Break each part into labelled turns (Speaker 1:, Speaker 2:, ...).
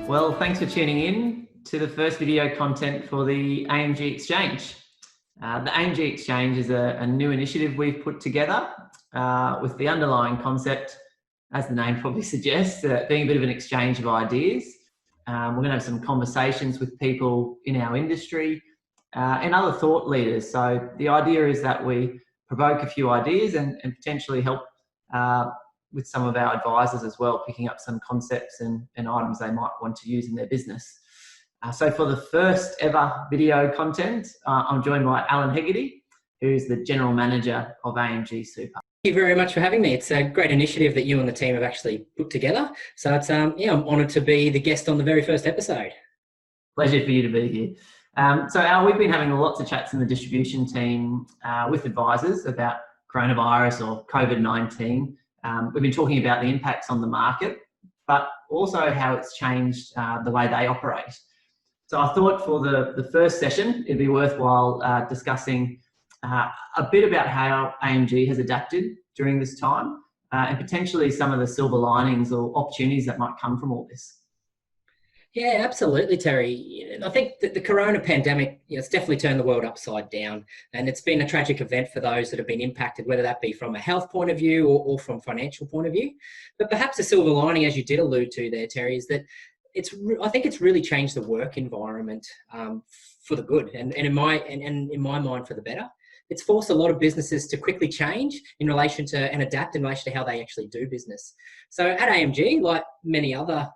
Speaker 1: Well, thanks for tuning in to the first video content for the AMG Exchange. The AMG Exchange is a new initiative we've put together with the underlying concept, as the name probably suggests, being a bit of an exchange of ideas. We're going to have some conversations with people in our industry and other thought leaders. So the idea is that we provoke a few ideas and potentially help with some of our advisors as well, picking up some concepts and items they might want to use in their business. So for the first ever video content, I'm joined by Alan Hegerty, who's the General Manager of AMG Super.
Speaker 2: Thank you very much for having me. It's a great initiative that you and the team have actually put together. So it's I'm honoured to be the guest on the very first episode. Pleasure
Speaker 1: for you to be here. So Al, we've been having lots of chats in the distribution team with advisors about coronavirus or COVID-19. We've been talking about the impacts on the market, but also how it's changed the way they operate. So I thought for the first session, it'd be worthwhile discussing a bit about how AMG has adapted during this time and potentially some of the silver linings or opportunities that might come from all this.
Speaker 2: Yeah, absolutely, Terry. I think that the corona pandemic, it's definitely turned the world upside down, and it's been a tragic event for those that have been impacted, whether that be from a health point of view or from a financial point of view. But perhaps a silver lining, as you did allude to there, Terry, is that I think it's really changed the work environment for the good, and in my mind for the better. It's forced a lot of businesses to quickly change in relation to and adapt in relation to how they actually do business. So at AMG, like many other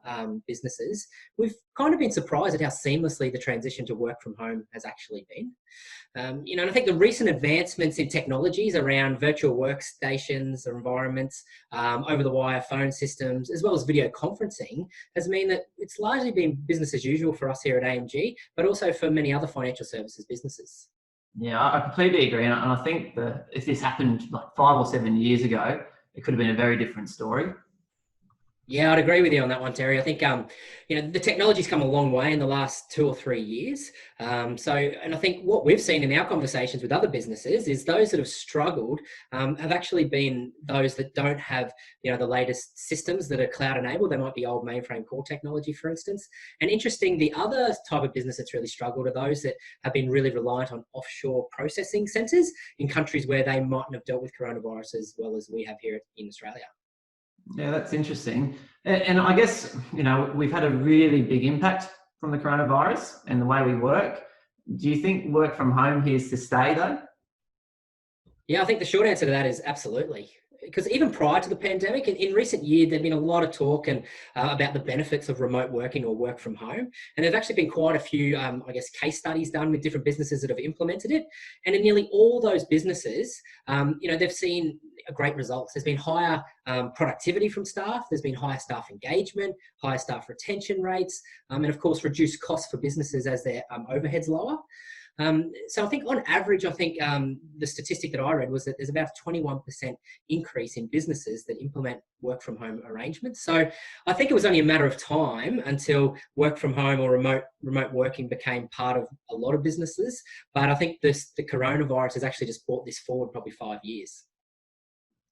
Speaker 2: businesses, we've kind of been surprised at how seamlessly the transition to work from home has actually been. And I think the recent advancements in technologies around virtual workstations or environments, over-the-wire phone systems, as well as video conferencing, has meant that it's largely been business as usual for us here at AMG, but also for many other financial services businesses.
Speaker 1: Yeah, I completely agree. And I think that if this happened like 5 or 7 years ago, it could have been a very different story.
Speaker 2: Yeah, I'd agree with you on that one, Terry. I think, the technology's come a long way in the last 2 or 3 years. And I think what we've seen in our conversations with other businesses is those that have struggled have actually been those that don't have, the latest systems that are cloud enabled. They might be old mainframe core technology, for instance. And interesting, the other type of business that's really struggled are those that have been really reliant on offshore processing centres in countries where they mightn't have dealt with coronavirus as well as we have here in Australia.
Speaker 1: Yeah, that's interesting. And I guess, we've had a really big impact from the coronavirus and the way we work. Do you think work from home here is to stay though?
Speaker 2: Yeah, I think the short answer to that is absolutely. Because even prior to the pandemic, in recent years, there'd been a lot of talk about the benefits of remote working or work from home. And there's actually been quite a few, case studies done with different businesses that have implemented it. And in nearly all those businesses, they've seen great results. There's been higher productivity from staff. There's been higher staff engagement, higher staff retention rates, and of course, reduced costs for businesses as their overheads lower. So I think on average, the statistic that I read was that there's about a 21% increase in businesses that implement work from home arrangements. So I think it was only a matter of time until work from home or remote working became part of a lot of businesses. But I think the coronavirus has actually just brought this forward probably 5 years.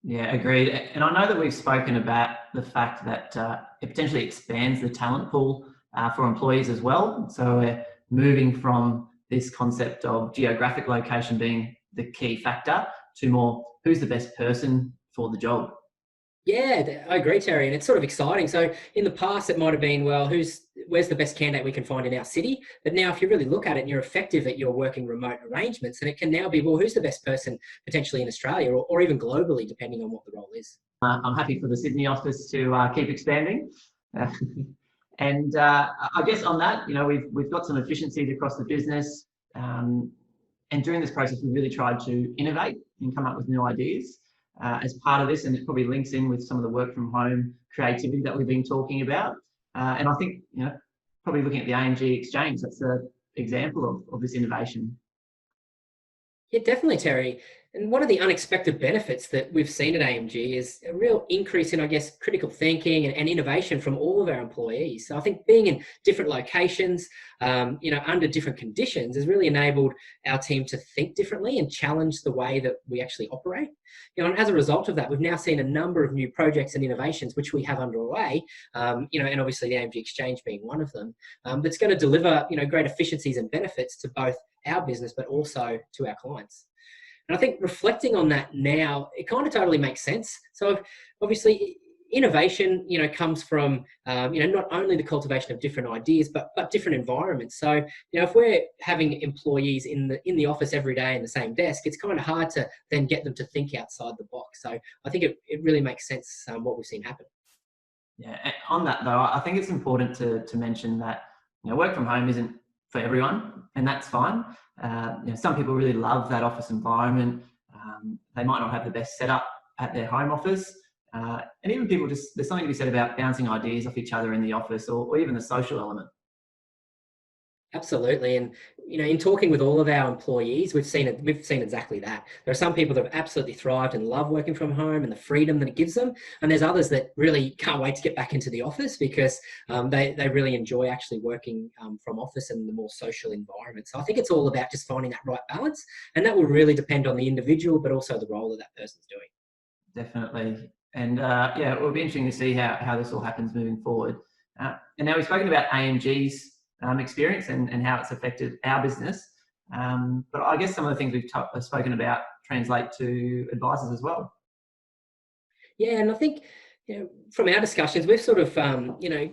Speaker 1: Yeah, agreed. And I know that we've spoken about the fact that it potentially expands the talent pool for employees as well. So we're moving from this concept of geographic location being the key factor to more who's the best person for the job.
Speaker 2: Yeah, I agree, Terry, and it's sort of exciting. So in the past, it might have been, well, where's the best candidate we can find in our city? But now if you really look at it and you're effective at your working remote arrangements, and it can now be, well, who's the best person potentially in Australia or even globally, depending on what the role is.
Speaker 1: I'm happy for the Sydney office to keep expanding. And I guess on that, we've got some efficiencies across the business. And during this process, we really tried to innovate and come up with new ideas as part of this. And it probably links in with some of the work from home creativity that we've been talking about. And I think, probably looking at the AMG Exchange, that's an example of this innovation.
Speaker 2: Yeah, definitely, Terry. And one of the unexpected benefits that we've seen at AMG is a real increase in, I guess, critical thinking and innovation from all of our employees. So I think being in different locations, under different conditions has really enabled our team to think differently and challenge the way that we actually operate. And as a result of that, we've now seen a number of new projects and innovations which we have underway, and obviously the AMG Exchange being one of them, that's going to deliver, great efficiencies and benefits to both our business, but also to our clients. And I think reflecting on that now, it kind of totally makes sense. So obviously, innovation, comes from, not only the cultivation of different ideas, but different environments. So, if we're having employees in the office every day in the same desk, it's kind of hard to then get them to think outside the box. So I think it really makes sense what we've seen happen.
Speaker 1: Yeah, and on that though, I think it's important to mention that work from home isn't for everyone, and that's fine. Some people really love that office environment. They might not have the best setup at their home office, and even people there's something to be said about bouncing ideas off each other in the office, or even the social element.
Speaker 2: Absolutely. And, in talking with all of our employees, we've seen exactly that. There are some people that have absolutely thrived and love working from home and the freedom that it gives them. And there's others that really can't wait to get back into the office because they really enjoy actually working from office and the more social environment. So I think it's all about just finding that right balance. And that will really depend on the individual, but also the role that person's doing.
Speaker 1: Definitely. And it will be interesting to see how this all happens moving forward. And now we've spoken about AMG's experience and how it's affected our business. But I guess some of the things we've spoken about translate to advisors as well.
Speaker 2: Yeah, and I think from our discussions, we've sort of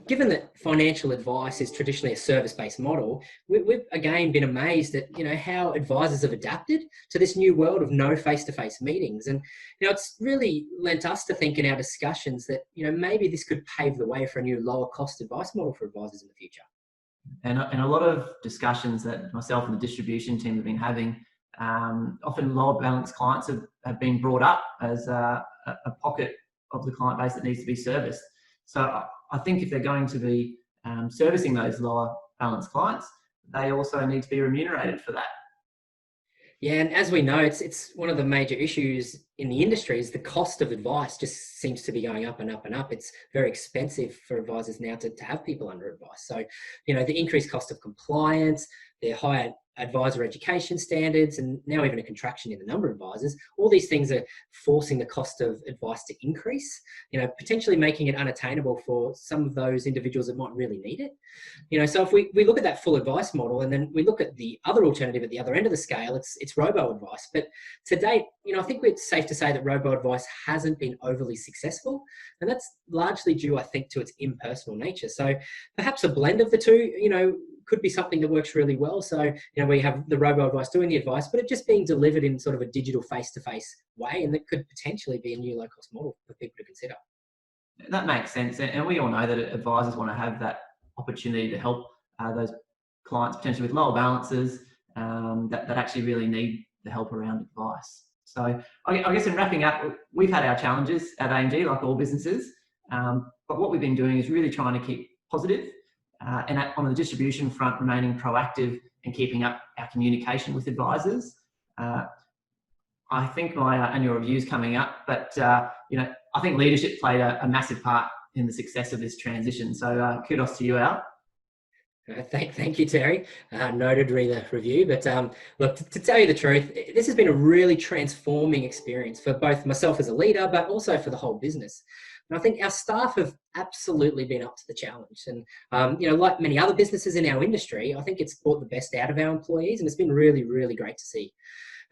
Speaker 2: given that financial advice is traditionally a service-based model, we've again been amazed at how advisors have adapted to this new world of no face-to-face meetings, and it's really lent us to think in our discussions that maybe this could pave the way for a new lower-cost advice model for advisors in the future.
Speaker 1: And a lot of discussions that myself and the distribution team have been having, often lower balance clients have been brought up as a pocket of the client base that needs to be serviced. So I think if they're going to be servicing those lower balance clients, they also need to be remunerated for that.
Speaker 2: Yeah, and as we know, it's one of the major issues in the industry is the cost of advice just seems to be going up and up and up. It's very expensive for advisors now to have people under advice. So, the increased cost of compliance, the higher advisor education standards, and now even a contraction in the number of advisors, all these things are forcing the cost of advice to increase, potentially making it unattainable for some of those individuals that might really need it. So if we look at that full advice model and then we look at the other alternative at the other end of the scale, it's robo-advice. But to date, I think it's safe to say that robo-advice hasn't been overly successful. And that's largely due, I think, to its impersonal nature. So perhaps a blend of the two, could be something that works really well. So, we have the robo-advice doing the advice, but it just being delivered in sort of a digital face-to-face way. And that could potentially be a new low-cost model for people to consider.
Speaker 1: That makes sense. And we all know that advisors want to have that opportunity to help those clients potentially with lower balances that actually really need the help around advice. So I guess in wrapping up, we've had our challenges at AMG, like all businesses. But what we've been doing is really trying to keep positive and on the distribution front, remaining proactive and keeping up our communication with advisors. I think my annual review is coming up, but I think leadership played a massive part in the success of this transition. So kudos to you, Al.
Speaker 2: Thank you, Terry. Noted read the review. But look, to tell you the truth, this has been a really transforming experience for both myself as a leader, but also for the whole business. And I think our staff have absolutely been up to the challenge. And, like many other businesses in our industry, I think it's brought the best out of our employees, and it's been really, really great to see.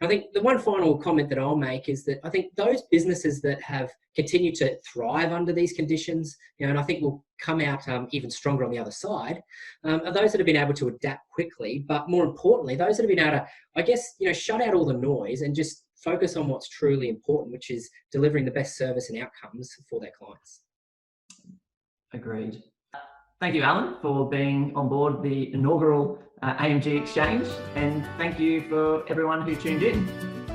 Speaker 2: I think the one final comment that I'll make is that I think those businesses that have continued to thrive under these conditions, and I think will come out even stronger on the other side, are those that have been able to adapt quickly, but more importantly, those that have been able to, I guess, shut out all the noise and just focus on what's truly important, which is delivering the best service and outcomes for their clients.
Speaker 1: Agreed. Thank you, Alan, for being on board the inaugural AMG Exchange, and thank you for everyone who tuned in.